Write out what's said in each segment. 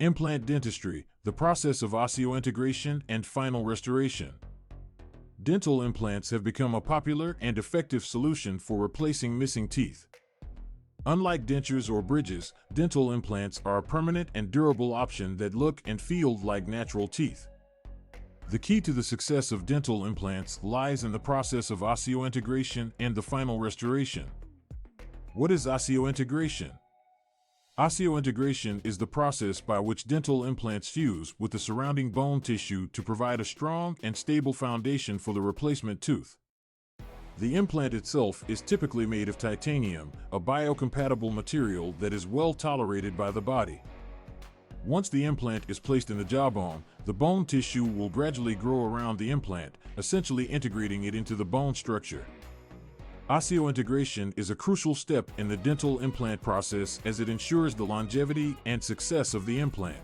Implant dentistry, the process of osseointegration and final restoration. Dental implants have become a popular and effective solution for replacing missing teeth. Unlike dentures or bridges, dental implants are a permanent and durable option that look and feel like natural teeth. The key to the success of dental implants lies in the process of osseointegration and the final restoration. What is osseointegration? Osseointegration is the process by which dental implants fuse with the surrounding bone tissue to provide a strong and stable foundation for the replacement tooth. The implant itself is typically made of titanium, a biocompatible material that is well tolerated by the body. Once the implant is placed in the jawbone, the bone tissue will gradually grow around the implant, essentially integrating it into the bone structure. Osseointegration is a crucial step in the dental implant process as it ensures the longevity and success of the implant.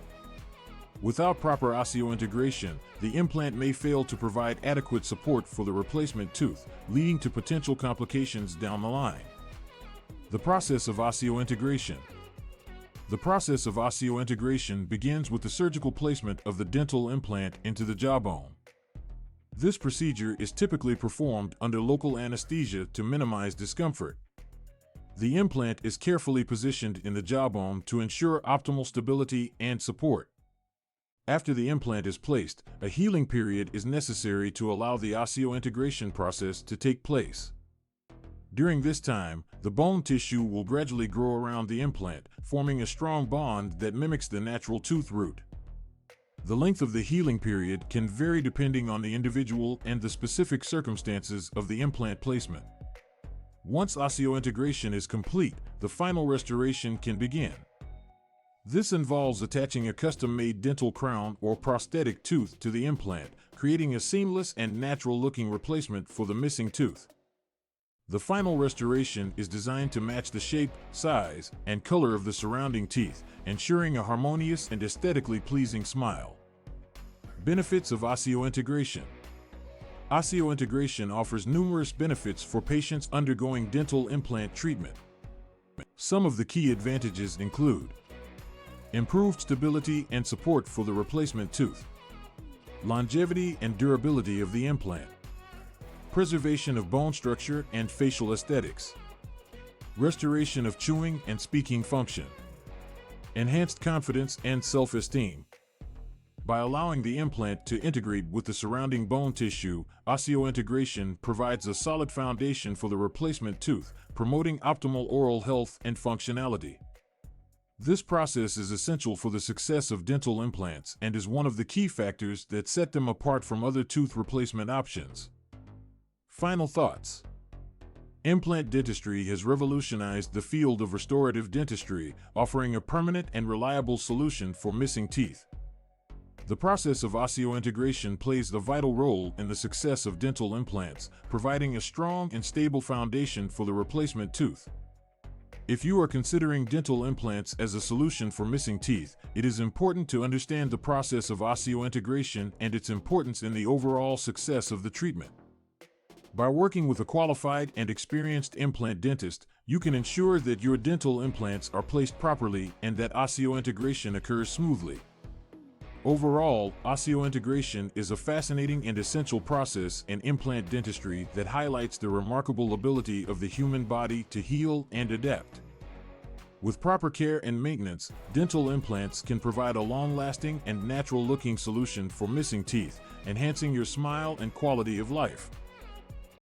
Without proper osseointegration, the implant may fail to provide adequate support for the replacement tooth, leading to potential complications down the line. The process of osseointegration. The process of osseointegration begins with the surgical placement of the dental implant into the jawbone. This procedure is typically performed under local anesthesia to minimize discomfort. The implant is carefully positioned in the jawbone to ensure optimal stability and support. After the implant is placed, a healing period is necessary to allow the osseointegration process to take place. During this time, the bone tissue will gradually grow around the implant, forming a strong bond that mimics the natural tooth root. The length of the healing period can vary depending on the individual and the specific circumstances of the implant placement. Once osseointegration is complete, the final restoration can begin. This involves attaching a custom-made dental crown or prosthetic tooth to the implant, creating a seamless and natural-looking replacement for the missing tooth. The final restoration is designed to match the shape, size, and color of the surrounding teeth, ensuring a harmonious and aesthetically pleasing smile. Benefits of osseointegration. Osseointegration offers numerous benefits for patients undergoing dental implant treatment. Some of the key advantages include improved stability and support for the replacement tooth, longevity and durability of the implant, preservation of bone structure and facial aesthetics, restoration of chewing and speaking function, enhanced confidence and self-esteem. By allowing the implant to integrate with the surrounding bone tissue, osseointegration provides a solid foundation for the replacement tooth, promoting optimal oral health and functionality. This process is essential for the success of dental implants and is one of the key factors that set them apart from other tooth replacement options. Final thoughts. Implant dentistry has revolutionized the field of restorative dentistry, offering a permanent and reliable solution for missing teeth. The process of osseointegration plays a vital role in the success of dental implants, providing a strong and stable foundation for the replacement tooth. If you are considering dental implants as a solution for missing teeth, it is important to understand the process of osseointegration and its importance in the overall success of the treatment. By working with a qualified and experienced implant dentist, you can ensure that your dental implants are placed properly and that osseointegration occurs smoothly. Overall, osseointegration is a fascinating and essential process in implant dentistry that highlights the remarkable ability of the human body to heal and adapt. With proper care and maintenance, dental implants can provide a long-lasting and natural-looking solution for missing teeth, enhancing your smile and quality of life.